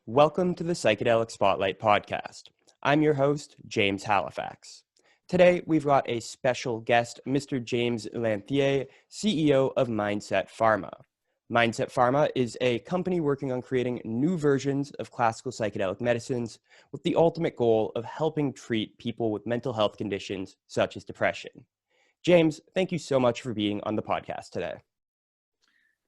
Welcome to the Psychedelic Spotlight Podcast. I'm your host, James Halifax. Today, we've got a special guest, Mr. James Lanthier, CEO of Mindset Pharma. Mindset Pharma is a company working on creating new versions of classical psychedelic medicines with the ultimate goal of helping treat people with mental health conditions such as depression. James, thank you so much for being on the podcast today.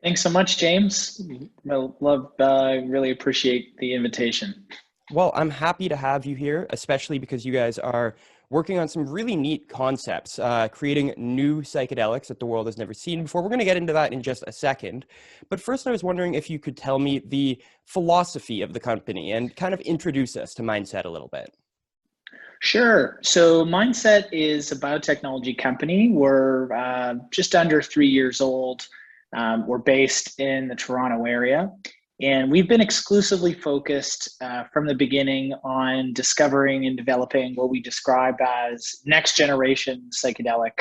Thanks so much, James. Really appreciate the invitation. Well, I'm happy to have you here, especially because you guys are working on some really neat concepts, creating new psychedelics that the world has never seen before. We're going to get into that in just a second. But first, I was wondering if you could tell me the philosophy of the company and kind of introduce us to Mindset a little bit. Sure. So Mindset is a biotechnology company. We're just under 3 years old. We're based in the Toronto area, and we've been exclusively focused from the beginning on discovering and developing what we describe as next generation psychedelic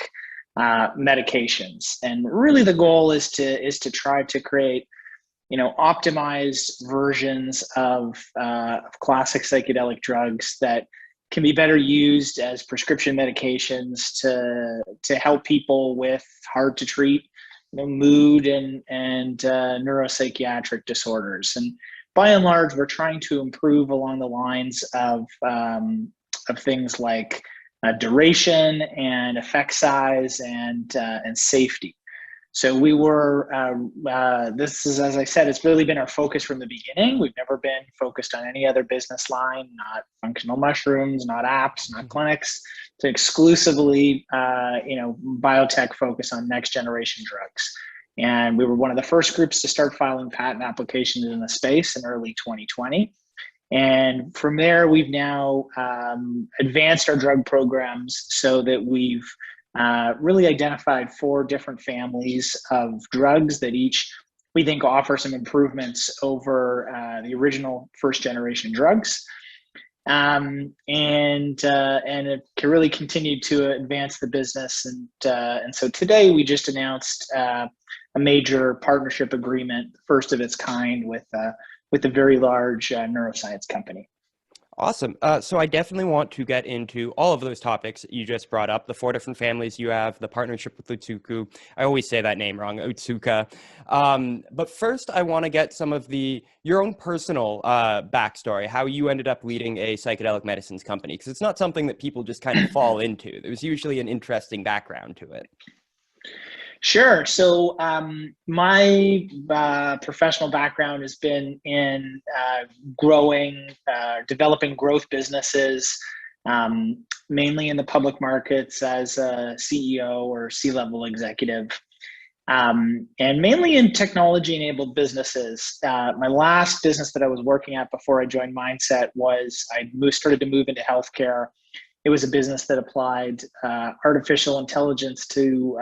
medications. And really the goal is to try to create, optimized versions of classic psychedelic drugs that can be better used as prescription medications to help people with hard to treat mood and neuropsychiatric disorders. And by and large, we're trying to improve along the lines of things like duration and effect size and safety. So we were, this is, as I said, it's really been our focus from the beginning. We've never been focused on any other business line, not functional mushrooms, not apps, not clinics, to exclusively, biotech focus on next generation drugs. And we were one of the first groups to start filing patent applications in the space in early 2020. And from there, we've now advanced our drug programs so that we've really identified 4 different families of drugs that each we think offer some improvements over the original first generation drugs. And it can really continue to advance the business. And so today we just announced a major partnership agreement, first of its kind, with a very large neuroscience company. Awesome. So I definitely want to get into all of those topics that you just brought up, the 4 different families you have, the partnership with Otsuka. I always say that name wrong, Otsuka. But first, I want to get some of your own personal backstory, how you ended up leading a psychedelic medicines company, because it's not something that people just kind of fall into. There's usually an interesting background to it. Sure. So my professional background has been in developing growth businesses, mainly in the public markets as a CEO or C-level executive, and mainly in technology-enabled businesses. My last business that I was working at before I joined Mindset was started to move into healthcare. It was a business that applied artificial intelligence to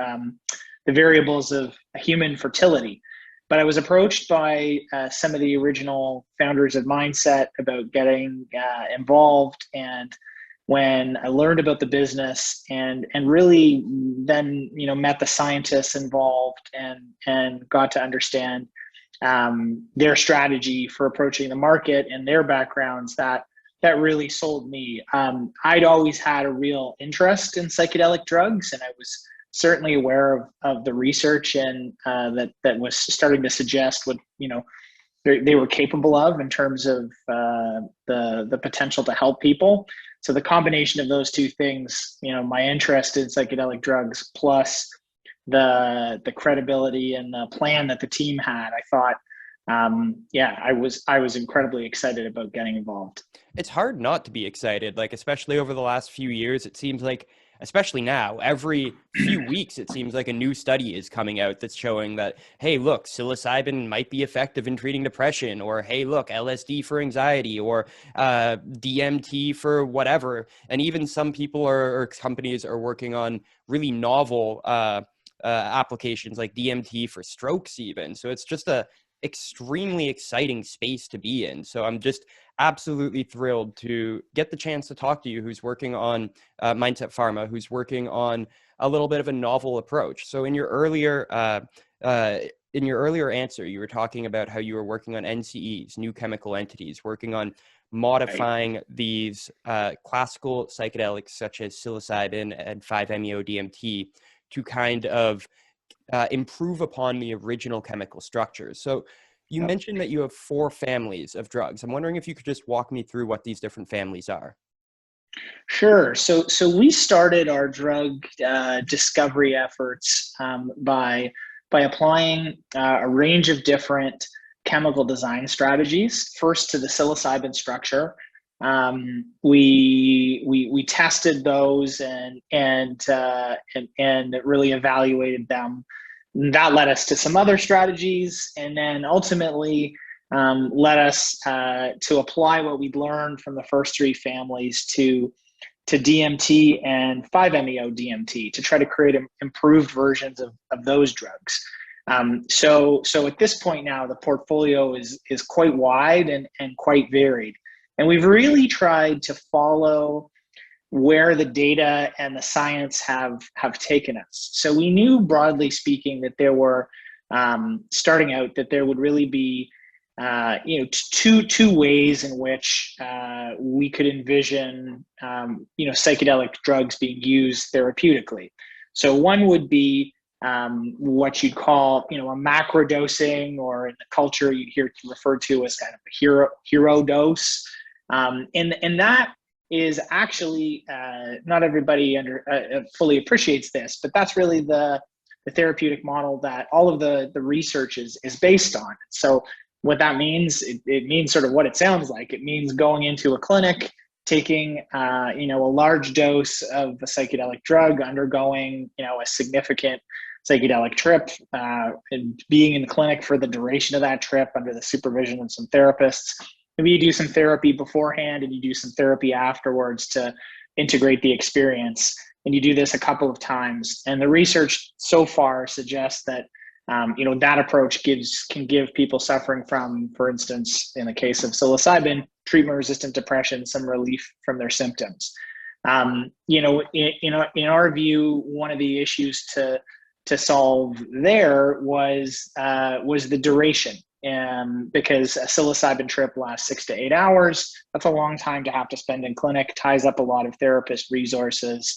the variables of human fertility. But I was approached by some of the original founders of Mindset about getting involved. And when I learned about the business and really then, met the scientists involved and got to understand their strategy for approaching the market and their backgrounds, that really sold me. I'd always had a real interest in psychedelic drugs, and I was certainly aware of the research and that was starting to suggest what they were capable of in terms of the potential to help people. So the combination of those 2 things, my interest in psychedelic drugs plus the credibility and the plan that the team had, I thought, I was incredibly excited about getting involved. It's hard not to be excited, especially over the last few years. It seems like, especially now, every few weeks, it seems like a new study is coming out that's showing that, hey, look, psilocybin might be effective in treating depression, or hey, look, LSD for anxiety, or DMT for whatever. And even some people or companies are working on really novel applications like DMT for strokes even. So it's just a extremely exciting space to be in. So I'm just absolutely thrilled to get the chance to talk to you, who's working on Mindset Pharma, who's working on a little bit of a novel approach. So in your earlier in your earlier answer, you were talking about how you were working on NCEs, new chemical entities, working on modifying these classical psychedelics such as psilocybin and 5-MeO DMT to kind of improve upon the original chemical structures. So you mentioned that you have 4 families of drugs. I'm wondering if you could just walk me through what these different families are. Sure. So we started our drug discovery efforts by applying a range of different chemical design strategies. First to the psilocybin structure. We tested those and really evaluated them. That led us to some other strategies, and then ultimately led us to apply what we'd learned from the first 3 families to DMT and 5-MeO DMT to try to create improved versions of those drugs. So at this point now, the portfolio is quite wide and quite varied. And we've really tried to follow where the data and the science have taken us. So we knew, broadly speaking, that there were, starting out, that there would really be two ways in which we could envision psychedelic drugs being used therapeutically. So one would be what you'd call a macrodosing, or in the culture you'd hear referred to as kind of a hero dose, and that is actually not everybody fully appreciates this, but that's really the therapeutic model that all of the research is based on. So what that means, it means sort of what it sounds like. It means going into a clinic, taking a large dose of a psychedelic drug, undergoing a significant psychedelic trip, and being in the clinic for the duration of that trip under the supervision of some therapists. Maybe you do some therapy beforehand and you do some therapy afterwards to integrate the experience. And you do this a couple of times. And the research so far suggests that that approach can give people suffering from, for instance, in the case of psilocybin, treatment-resistant depression, some relief from their symptoms. In our view, one of the issues to solve there was the duration, because a psilocybin trip lasts 6 to 8 hours. That's a long time to have to spend in clinic, ties up a lot of therapist resources.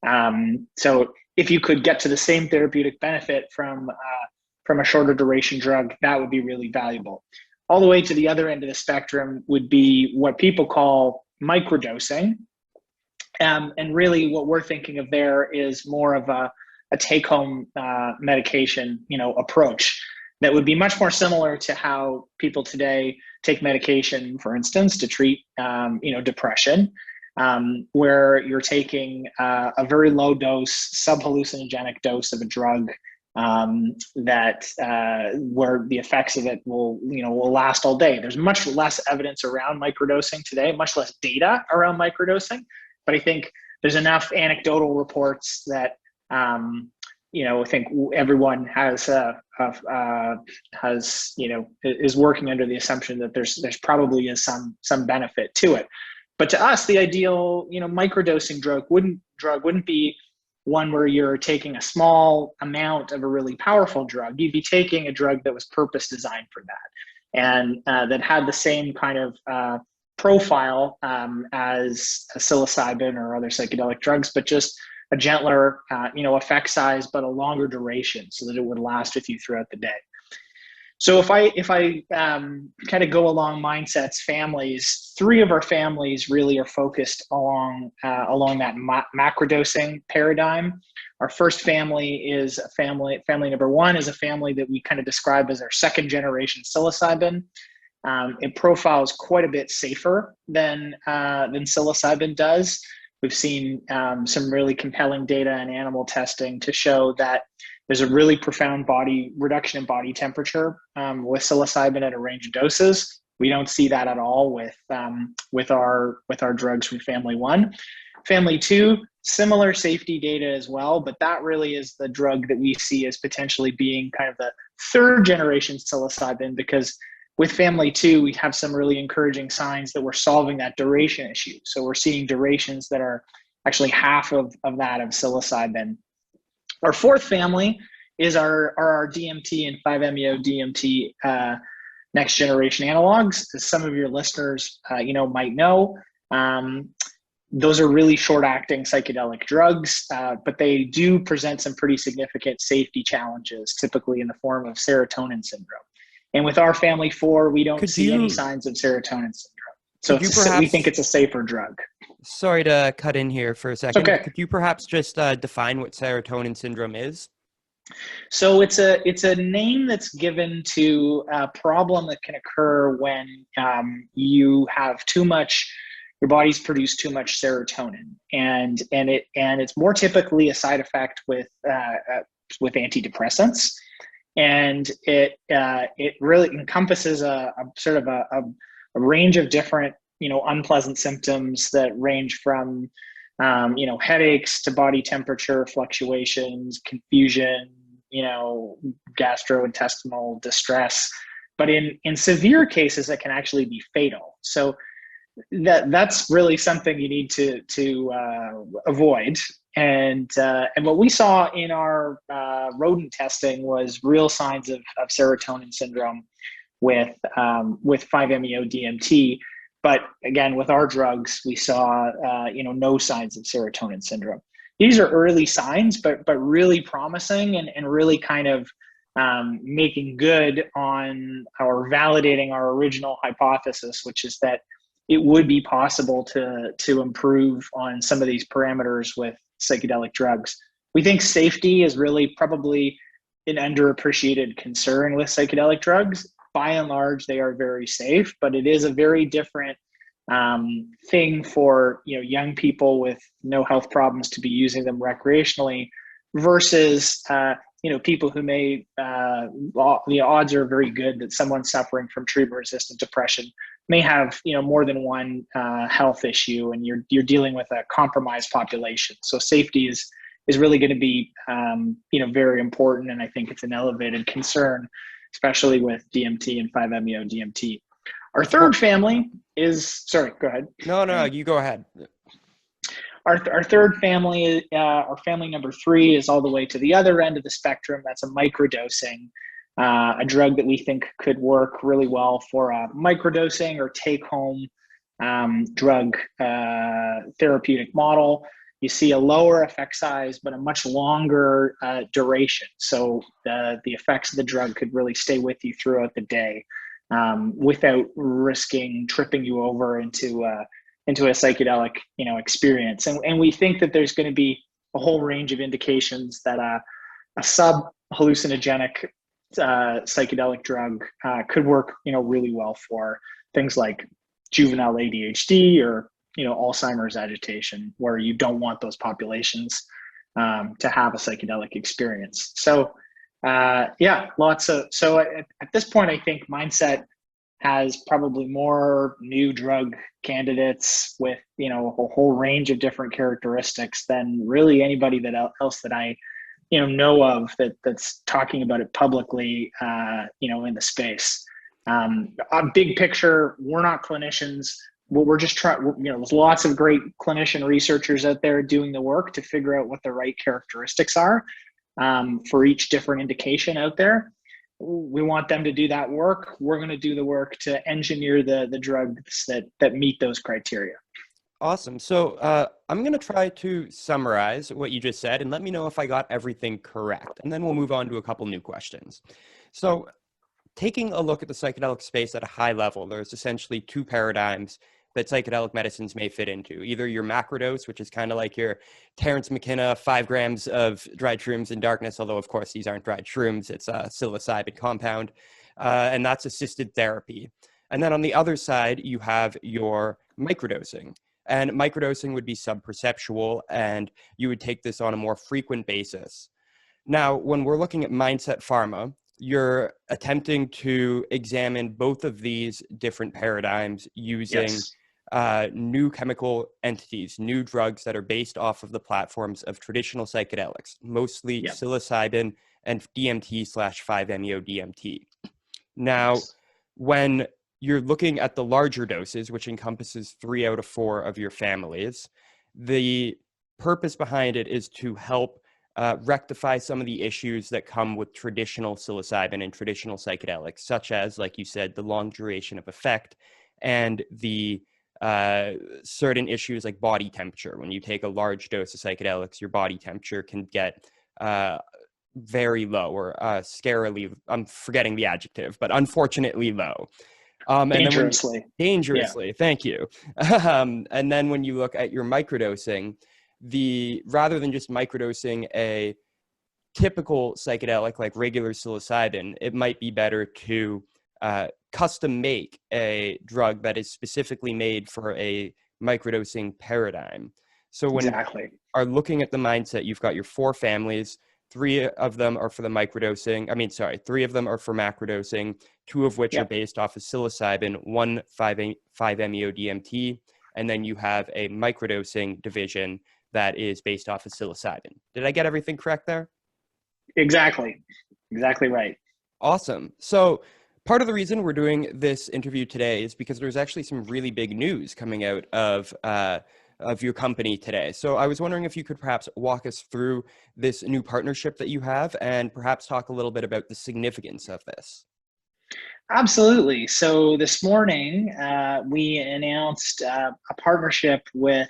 So if you could get to the same therapeutic benefit from a shorter duration drug, that would be really valuable. All the way to the other end of the spectrum would be what people call microdosing. And really what we're thinking of there is more of a take-home medication, approach that would be much more similar to how people today take medication, for instance, to treat, depression, where you're taking a very low dose, subhallucinogenic dose of a drug where the effects of it will last all day. There's much less evidence around microdosing today, much less data around microdosing, but I think there's enough anecdotal reports that I think everyone is working under the assumption that there's probably is some benefit to it. But to us, the ideal microdosing drug wouldn't be one where you're taking a small amount of a really powerful drug. You'd be taking a drug that was purpose designed for that, and that had the same kind of profile as a psilocybin or other psychedelic drugs, but just a gentler, effect size, but a longer duration, so that it would last with you throughout the day. So if I kind of go along Mindset's families, 3 of our families really are focused along that macrodosing paradigm. Our first family is family number 1 is a family that we kind of describe as our 2nd generation psilocybin. It profiles quite a bit safer than psilocybin does. We've seen some really compelling data in animal testing to show that there's a really profound reduction in body temperature with psilocybin at a range of doses. We don't see that at all with our drugs from family 1. Family 2, similar safety data as well, but that really is the drug that we see as potentially being kind of the 3rd generation psilocybin, because with family 2, we have some really encouraging signs that we're solving that duration issue. So we're seeing durations that are actually half of that of psilocybin. Our 4th family are our DMT and 5-MeO DMT next generation analogs. As some of your listeners, might know, those are really short-acting psychedelic drugs, but they do present some pretty significant safety challenges, typically in the form of serotonin syndrome. And with our family 4, we don't see any signs of serotonin syndrome. So we think it's a safer drug. Sorry to cut in here for a second. Okay. Could you perhaps just define what serotonin syndrome is? So it's a name that's given to a problem that can occur when you have your body's produced too much serotonin, and it's more typically a side effect with antidepressants, and it really encompasses a sort of a range of different unpleasant symptoms that range from headaches to body temperature fluctuations, confusion, gastrointestinal distress, but in severe cases it can actually be fatal. So that's really something you need to avoid. And what we saw in our rodent testing was real signs of serotonin syndrome with 5-MeO DMT. But again, with our drugs, we saw no signs of serotonin syndrome. These are early signs, but really promising and really kind of making good on or validating our original hypothesis, which is that it would be possible to improve on some of these parameters with psychedelic drugs. We think safety is really probably an underappreciated concern with psychedelic drugs. By and large, they are very safe, but it is a very different thing for young people with no health problems to be using them recreationally versus people who may the odds are very good that someone suffering from treatment-resistant depression may have more than one health issue, and you're dealing with a compromised population. So safety is really going to be very important, and I think it's an elevated concern, especially with DMT and 5-MeO DMT. Our third family is, sorry, go ahead. No, you go ahead. Our third family, our family number 3, is all the way to the other end of the spectrum. That's a microdosing, a drug that we think could work really well for a microdosing or take-home drug therapeutic model. You see a lower effect size, but a much longer duration. So the effects of the drug could really stay with you throughout the day without risking tripping you over into a psychedelic experience. And we think that there's going to be a whole range of indications that a sub-hallucinogenic psychedelic drug could work really well for things like juvenile ADHD or Alzheimer's agitation, where you don't want those populations to have a psychedelic experience. So so at this point, I think Mindset has probably more new drug candidates with a whole range of different characteristics than really anybody else that I know of that's talking about it publicly in the space. A big picture, we're not clinicians. We're just trying, there's lots of great clinician researchers out there doing the work to figure out what the right characteristics are for each different indication out there. We want them to do that work. We're going to do the work to engineer the drugs that meet those criteria. Awesome. So I'm going to try to summarize what you just said and let me know if I got everything correct. And then we'll move on to a couple new questions. So taking a look at the psychedelic space at a high level, there's essentially 2 paradigms that psychedelic medicines may fit into. Either your macrodose, which is kind of like your Terrence McKenna 5 grams of dried shrooms in darkness, although of course these aren't dried shrooms, it's a psilocybin compound, and that's assisted therapy. And then on the other side, you have your microdosing. And microdosing would be subperceptual, and you would take this on a more frequent basis. Now, when we're looking at Mindset Pharma, you're attempting to examine both of these different paradigms using new chemical entities, new drugs that are based off of the platforms of traditional psychedelics, mostly psilocybin and DMT/5-MeO DMT. Now, when you're looking at the larger doses, which encompasses 3 out of 4 of your families, the purpose behind it is to help rectify some of the issues that come with traditional psilocybin and traditional psychedelics, such as, like you said, the long duration of effect and the certain issues like body temperature. When you take a large dose of psychedelics, your body temperature can get very low or scarily, I'm forgetting the adjective, but unfortunately low. Dangerously. Dangerously, thank you. And then when you look at your microdosing, rather than just microdosing a typical psychedelic like regular psilocybin, it might be better to custom make a drug that is specifically made for a microdosing paradigm. So when Exactly. you are looking at the mindset, you've got your 4 families. 3 of them are for the microdosing. 3 of them are for macrodosing, 2 of which are based off of psilocybin, 1 5-MeO DMT, and then you have a microdosing division that is based off of psilocybin. Did I get everything correct there? Exactly right. Awesome. So part of the reason we're doing this interview today is because there's actually some really big news coming out of your company today. So I was wondering if you could perhaps walk us through this new partnership that you have and perhaps talk a little bit about the significance of this. Absolutely. So this morning, we announced a partnership with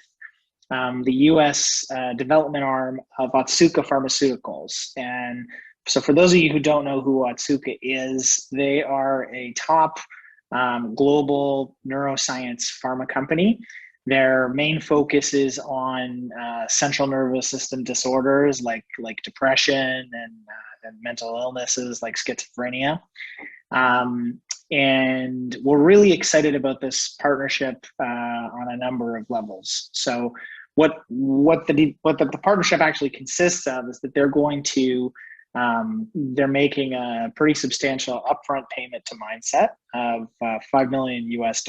the U.S. development arm of Otsuka Pharmaceuticals. And so for those of you who don't know who Otsuka is, they are a top global neuroscience pharma company. Their main focus is on central nervous system disorders like depression and mental illnesses like schizophrenia. And we're really excited about this partnership on a number of levels. So what the partnership actually consists of is that they're making a pretty substantial upfront payment to Mindset of $5 million US.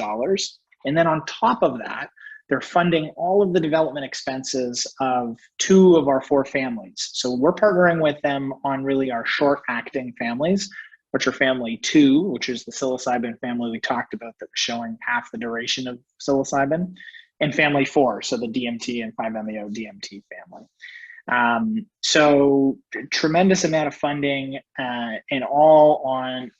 And then on top of that, they're funding all of the development expenses of 2 of our 4 families. So we're partnering with them on really our short-acting families, which are family 2, which is the psilocybin family we talked about that was showing half the duration of psilocybin, and family 4, so the DMT and 5-MeO DMT family. So tremendous amount of funding, and all on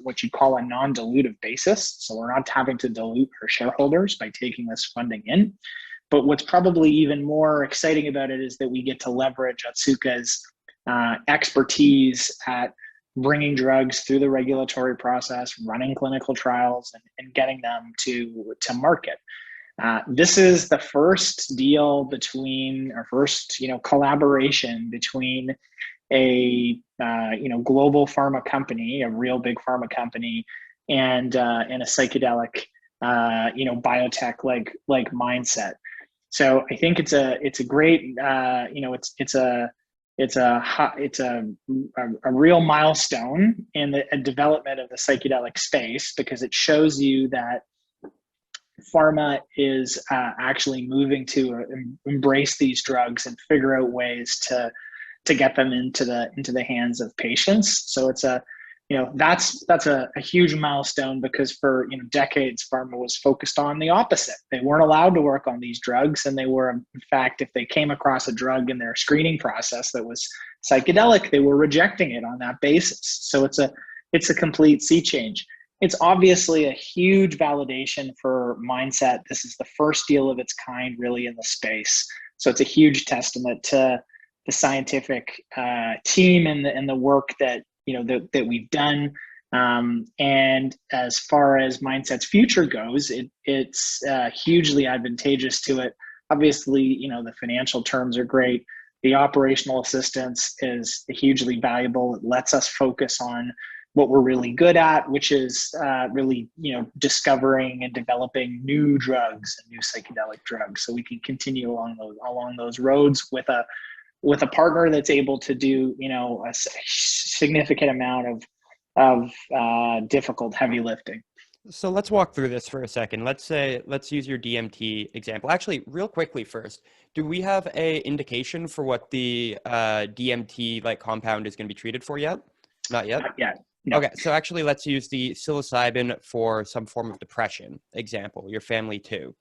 what you call a non-dilutive basis. So we're not having to dilute our shareholders by taking this funding in. But what's probably even more exciting about it is that we get to leverage Otsuka's expertise at bringing drugs through the regulatory process, running clinical trials, and getting them to market. This is the first collaboration between a global pharma company, a real big pharma company, and a psychedelic biotech like Mindset. So I think it's a great it's a real milestone in the development of the psychedelic space, because it shows you that pharma is actually moving to embrace these drugs and figure out ways to get them into the hands of patients. So it's that's a huge milestone, because for decades pharma was focused on the opposite. They weren't allowed to work on these drugs, and they were, in fact, if they came across a drug in their screening process that was psychedelic, they were rejecting it on that basis. So it's a complete sea change. It's obviously a huge validation for Mindset. This is the first deal of its kind really in the space. So it's a huge testament to the scientific team and the work that that we've done. And as far as Mindset's future goes, it's hugely advantageous to it. Obviously, the financial terms are great. The operational assistance is hugely valuable. It lets us focus on what we're really good at, which is really, discovering and developing new drugs and new psychedelic drugs. So we can continue along those roads with a partner that's able to do, a significant amount of difficult heavy lifting. So let's walk through this for a second. Let's use your DMT example. Actually, real quickly first, do we have a indication for what the DMT compound is going to be treated for yet? Not yet? Not yet. No. Okay, so actually let's use the psilocybin for some form of depression example, your family 2.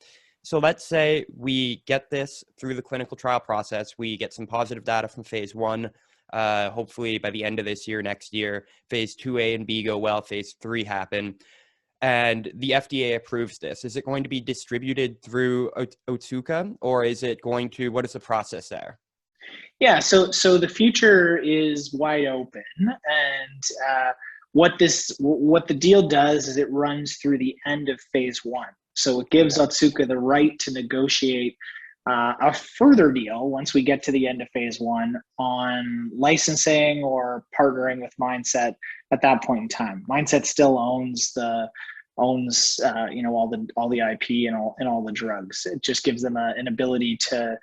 So let's say we get this through the clinical trial process. We get some positive data from phase 1. Hopefully by the end of this year, next year, phase 2A and B go well, phase 3 happen, and the FDA approves this. Is it going to be distributed through Otsuka, or is it going to, what is the process there? Yeah, so the future is wide open, and what the deal does is it runs through the end of phase 1. So it gives Otsuka the right to negotiate a further deal once we get to the end of phase 1 on licensing or partnering with Mindset at that point in time. Mindset still owns all the IP and all the drugs. It just gives them an ability to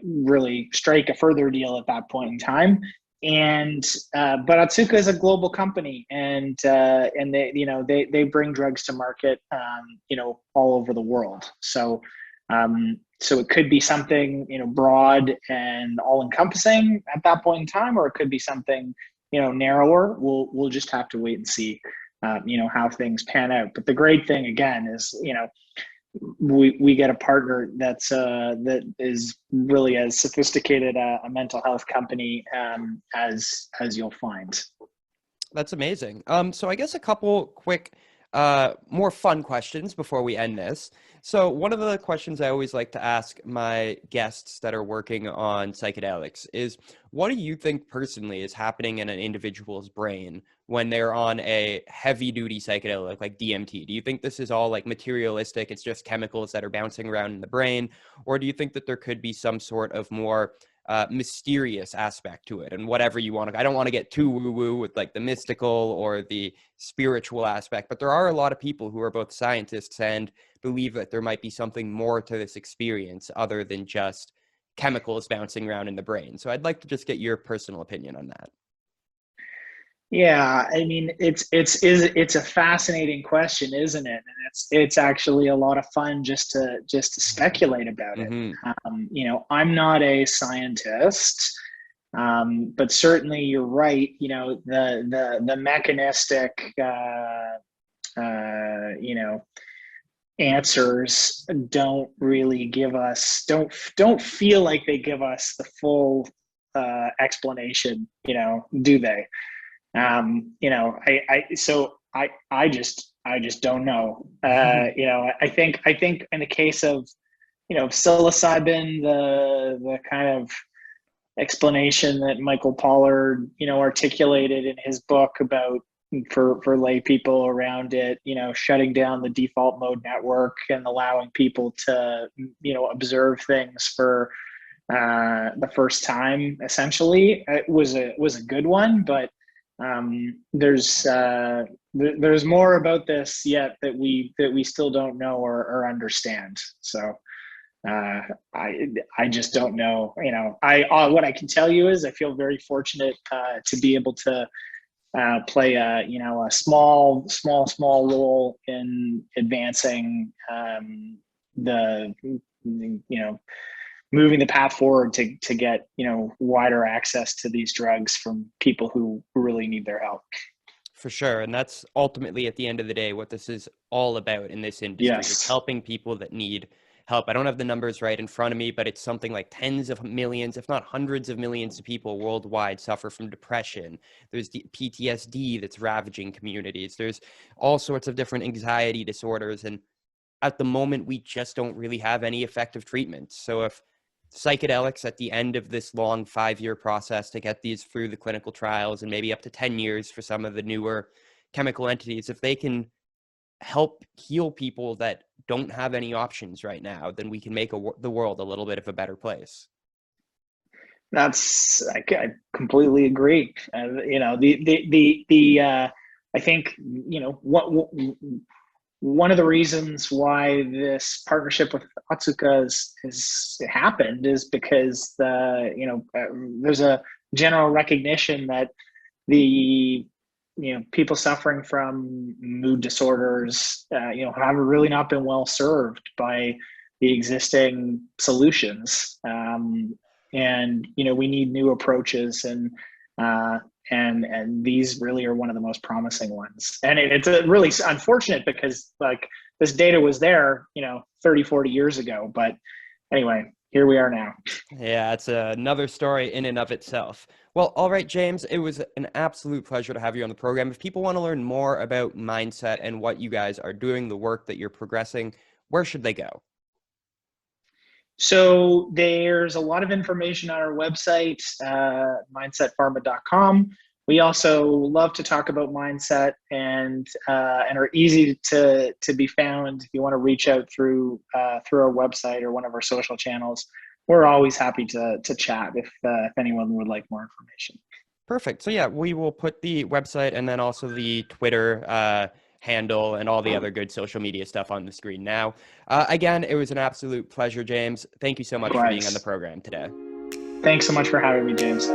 really strike a further deal at that point in time. And but Atsuka is a global company, and they bring drugs to market all over the world. So it could be something broad and all encompassing at that point in time, or it could be something narrower. We'll just have to wait and see how things pan out. But the great thing again is we get a partner that is really as sophisticated a mental health company as you'll find. That's amazing. So I guess a couple quick, more fun questions before we end this. So one of the questions I always like to ask my guests that are working on psychedelics is, what do you think personally is happening in an individual's brain when they're on a heavy duty psychedelic like DMT? Do you think this is all like materialistic? It's just chemicals that are bouncing around in the brain? Or do you think that there could be some sort of more mysterious aspect to it? And whatever you want to, I don't want to get too woo-woo with like the mystical or the spiritual aspect, but there are a lot of people who are both scientists and believe that there might be something more to this experience other than just chemicals bouncing around in the brain. So I'd like to just get your personal opinion on that. Yeah, I mean, it's a fascinating question, isn't it? And it's actually a lot of fun just to speculate about it. I'm not a scientist, but certainly you're right. The mechanistic answers don't really give us don't feel like they give us the full explanation, do they? I just don't know. I think in the case of psilocybin, the kind of explanation that Michael Pollard articulated in his book about for lay people around it, shutting down the default mode network and allowing people to observe things for the first time, essentially, it was a good one. But there's more about this yet that we still don't know or understand. So I just don't know. What I can tell you is I feel very fortunate to be able to play a small role in advancing moving the path forward to get wider access to these drugs from people who really need their help. For sure. And that's ultimately, at the end of the day, what this is all about in this industry. Yes. It's helping people that need help. I don't have the numbers right in front of me, but it's something like tens of millions, if not hundreds of millions of people worldwide suffer from depression. There's the PTSD that's ravaging communities. There's all sorts of different anxiety disorders. And at the moment, we just don't really have any effective treatments. So if psychedelics at the end of this long 5-year process to get these through the clinical trials, and maybe up to 10 years for some of the newer chemical entities, if they can help heal people that don't have any options right now, then we can make the world a little bit of a better place. I completely agree. I think one of the reasons why this partnership with Otsuka has happened is because there's a general recognition that the people suffering from mood disorders have really not been well served by the existing solutions, and we need new approaches, and these really are one of the most promising ones. And it's really unfortunate because this data was there, 30, 40 years ago. But anyway, here we are now. Yeah, it's another story in and of itself. Well, all right, James, it was an absolute pleasure to have you on the program. If people want to learn more about Mindset and what you guys are doing, the work that you're progressing, where should they go? So there's a lot of information on our website, mindsetpharma.com. We also love to talk about mindset and are easy to be found. If you want to reach out through our website or one of our social channels, we're always happy to chat if anyone would like more information. Perfect. So yeah, we will put the website and then also the Twitter handle and all the other good social media stuff on the screen now. Again, it was an absolute pleasure, James. Thank you so much for being on the program today. Thanks so much for having me, James.